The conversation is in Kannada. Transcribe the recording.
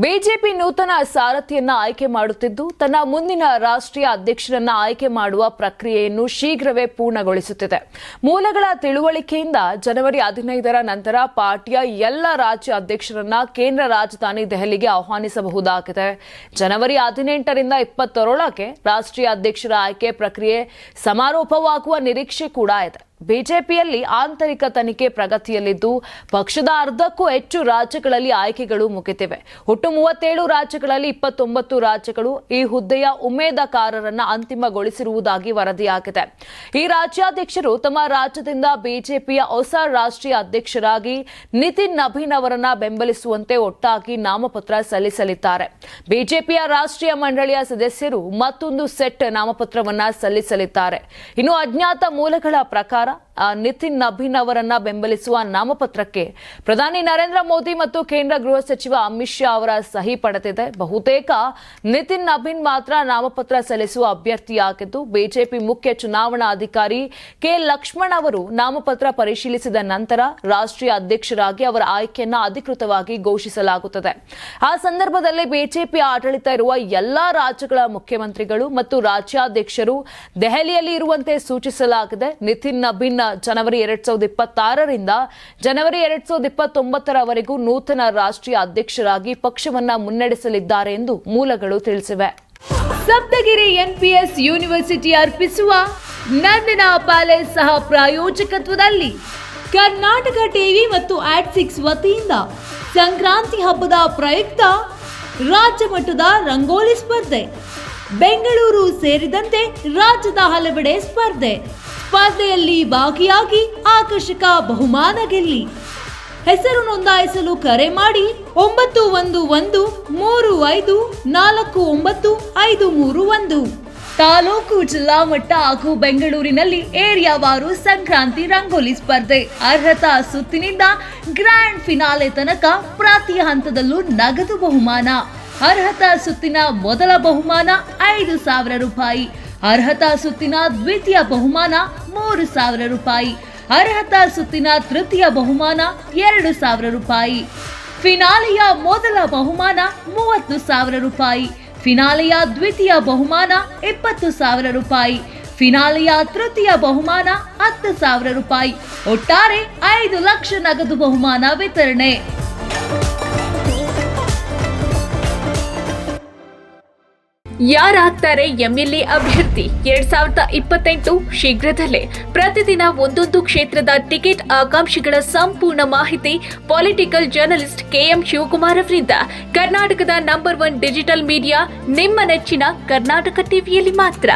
ಬಿಜೆಪಿ ನೂತನ ಸಾರಥಿಯನ್ನ ಆಯ್ಕೆ ಮಾಡುತ್ತಿದ್ದು ತನ್ನ ಮುಂದಿನ ರಾಷ್ಟ್ರೀಯ ಅಧ್ಯಕ್ಷರನ್ನ ಆಯ್ಕೆ ಮಾಡುವ ಪ್ರಕ್ರಿಯೆಯನ್ನು ಶೀಘ್ರವೇ ಪೂರ್ಣಗೊಳಿಸುತ್ತಿದೆ. ಮೂಲಗಳ ತಿಳುವಳಿಕೆಯಿಂದ ಜನವರಿ 15ರ ನಂತರ ಪಾರ್ಟಿಯ ಎಲ್ಲ ರಾಜ್ಯ ಅಧ್ಯಕ್ಷರನ್ನ ಕೇಂದ್ರ ರಾಜಧಾನಿ ದೆಹಲಿಗೆ ಆಹ್ವಾನಿಸಬಹುದಾಗಿದೆ. ಜನವರಿ 18ರಿಂದ 20ರೊಳಗೆ ರಾಷ್ಟ್ರೀಯ ಅಧ್ಯಕ್ಷರ ಆಯ್ಕೆ ಪ್ರಕ್ರಿಯೆ ಸಮಾರೋಪವಾಗುವ ನಿರೀಕ್ಷೆ ಕೂಡ ಇದೆ. ಬಿಜೆಪಿಯಲ್ಲಿ ಆಂತರಿಕ ತನಿಖೆ ಪ್ರಗತಿಯಲ್ಲಿದ್ದು ಪಕ್ಷದ ಅರ್ಧಕ್ಕೂ ಹೆಚ್ಚು ರಾಜ್ಯಗಳಲ್ಲಿ ಆಯ್ಕೆಗಳು ಮುಗಿದಿವೆ. ಒಟ್ಟು 37 ರಾಜ್ಯಗಳಲ್ಲಿ 29 ರಾಜ್ಯಗಳು ಈ ಹುದ್ದೆಯ ಉಮೇದಕಾರರನ್ನ ಅಂತಿಮಗೊಳಿಸಿರುವುದಾಗಿ ವರದಿಯಾಗಿದೆ. ಈ ರಾಜ್ಯಾಧ್ಯಕ್ಷರು ತಮ್ಮ ರಾಜ್ಯದಿಂದ ಬಿಜೆಪಿಯ ಹೊಸ ರಾಷ್ಟ್ರೀಯ ಅಧ್ಯಕ್ಷರಾಗಿ ನಿತಿನ್ ನಬೀನ್ ಅವರನ್ನ ಬೆಂಬಲಿಸುವಂತೆ ಒಟ್ಟಾಗಿ ನಾಮಪತ್ರ ಸಲ್ಲಿಸಲಿದ್ದಾರೆ. ಬಿಜೆಪಿಯ ರಾಷ್ಟ್ರೀಯ ಮಂಡಳಿಯ ಸದಸ್ಯರು ಮತ್ತೊಂದು ಸೆಟ್ ನಾಮಪತ್ರವನ್ನ ಸಲ್ಲಿಸಲಿದ್ದಾರೆ. ಇನ್ನು ಅಜ್ಞಾತ ಮೂಲಗಳ ಪ್ರಕಾರ ನಿತಿನ್ ನಬೀನ್ ಅವರನ್ನ ಬೆಂಬಲಿಸುವ ನಾಮಪತ್ರಕ್ಕೆ ಪ್ರಧಾನಿ ನರೇಂದ್ರ ಮೋದಿ ಮತ್ತು ಕೇಂದ್ರ ಗೃಹ ಸಚಿವ ಅಮಿತ್ ಶಾ ಅವರ ಸಹಿ ಪಡೆದಿದೆ. ಬಹುತೇಕ ನಿತಿನ್ ನಬೀನ್ ಮಾತ್ರ ನಾಮಪತ್ರ ಸಲ್ಲಿಸುವ ಅಭ್ಯರ್ಥಿಯಾಗಿದ್ದು ಬಿಜೆಪಿ ಮುಖ್ಯ ಚುನಾವಣಾ ಅಧಿಕಾರಿ ಕೆ ಲಕ್ಷ್ಮಣ್ ಅವರು ನಾಮಪತ್ರ ಪರಿಶೀಲಿಸಿದ ನಂತರ ರಾಷ್ಟ್ರೀಯ ಅಧ್ಯಕ್ಷರಾಗಿ ಅವರ ಆಯ್ಕೆಯನ್ನು ಅಧಿಕೃತವಾಗಿ ಘೋಷಿಸಲಾಗುತ್ತದೆ. ಆ ಸಂದರ್ಭದಲ್ಲಿ ಬಿಜೆಪಿ ಆಡಳಿತ ಇರುವ ಎಲ್ಲಾ ರಾಜ್ಯಗಳ ಮುಖ್ಯಮಂತ್ರಿಗಳು ಮತ್ತು ರಾಜ್ಯಾಧ್ಯಕ್ಷರು ದೆಹಲಿಯಲ್ಲಿ ಇರುವಂತೆ ಸೂಚಿಸಲಾಗಿದೆ. ನಿತಿನ್ ನಬೀನ್ ಜನವರಿ 2026ರಿಂದ ಜನವರಿ 2029ರವರೆಗೂ ನೂತನ ರಾಷ್ಟ್ರೀಯ ಅಧ್ಯಕ್ಷರಾಗಿ ಪಕ್ಷವನ್ನ ಮುನ್ನಡೆಸಲಿದ್ದಾರೆ ಎಂದು ಮೂಲಗಳು ತಿಳಿಸಿವೆ. ಸಪ್ತಗಿರಿ ಎನ್ಪಿಎಸ್ ಯೂನಿವರ್ಸಿಟಿ ಅರ್ಪಿಸುವ ನಂದನ ಪ್ಯಾಲೇಸ್ ಸಹ ಪ್ರಾಯೋಜಕತ್ವದಲ್ಲಿ ಕರ್ನಾಟಕ ಟಿವಿ ಮತ್ತು ಆಟ್6 ವತಿಯಿಂದ ಸಂಕ್ರಾಂತಿ ಹಬ್ಬದ ಪ್ರಯುಕ್ತ ರಾಜ್ಯ ಮಟ್ಟದ ರಂಗೋಲಿ ಸ್ಪರ್ಧೆ, ಬೆಂಗಳೂರು ಸೇರಿದಂತೆ ರಾಜ್ಯದ ಹಲವೆಡೆ ಸ್ಪರ್ಧೆಯಲ್ಲಿ ಭಾಗಿಯಾಗಿ ಆಕರ್ಷಕ ಬಹುಮಾನ ಗೆಲ್ಲಿ. ಹೆಸರು ನೋಂದಾಯಿಸಲು ಕರೆ ಮಾಡಿ 9113549531. ತಾಲೂಕು, ಜಿಲ್ಲಾ ಮಟ್ಟ ಹಾಗೂ ಬೆಂಗಳೂರಿನಲ್ಲಿ ಏರಿಯಾವಾರು ಸಂಕ್ರಾಂತಿ ರಂಗೋಲಿ ಸ್ಪರ್ಧೆ. ಅರ್ಹತಾ ಸುತ್ತಿನಿಂದ ಗ್ರ್ಯಾಂಡ್ ಫಿನಾಲೆ ತನಕ ಪ್ರತಿ ಹಂತದಲ್ಲೂ ನಗದು ಬಹುಮಾನ. ಅರ್ಹತಾ ಸುತ್ತಿನ ಮೊದಲ ಬಹುಮಾನ 5,000 ರೂಪಾಯಿ. ಅರ್ಹತಾ ಸುತ್ತಿನ ದ್ವಿತೀಯ ಬಹುಮಾನ 3,000 ರೂಪಾಯಿ. ಅರ್ಹತಾ ಸುತ್ತಿನ ತೃತೀಯ ಬಹುಮಾನ 2,000 ರೂಪಾಯಿ. ಫಿನಾಲೆಯ ಮೊದಲ ಬಹುಮಾನ 30,000 ರೂಪಾಯಿ. ಫಿನಾಲೆಯ ದ್ವಿತೀಯ ಬಹುಮಾನ 20,000 ರೂಪಾಯಿ. ಫಿನಾಲೆಯ ತೃತೀಯ ಬಹುಮಾನ 10,000 ರೂಪಾಯಿ. ಒಟ್ಟಾರೆ 5 ಲಕ್ಷ ನಗದು ಬಹುಮಾನ ವಿತರಣೆ. ಯಾರಾಗ್ತಾರೆ ಎಂಎಲ್ಎ ಅಭ್ಯರ್ಥಿ 2028 ಶೀಘ್ರದಲ್ಲೇ. ಪ್ರತಿದಿನ ಒಂದೊಂದು ಕ್ಷೇತ್ರದ ಟಿಕೆಟ್ ಆಕಾಂಕ್ಷಿಗಳ ಸಂಪೂರ್ಣ ಮಾಹಿತಿ ಪೊಲಿಟಿಕಲ್ ಜರ್ನಲಿಸ್ಟ್ ಕೆಎಂ ಶಿವಕುಮಾರ್ ಅವರಿಂದ. ಕರ್ನಾಟಕದ ನಂಬರ್ 1 ಡಿಜಿಟಲ್ ಮೀಡಿಯಾ ನಿಮ್ಮ ನೆಚ್ಚಿನ ಕರ್ನಾಟಕ ಟಿವಿಯಲ್ಲಿ ಮಾತ್ರ.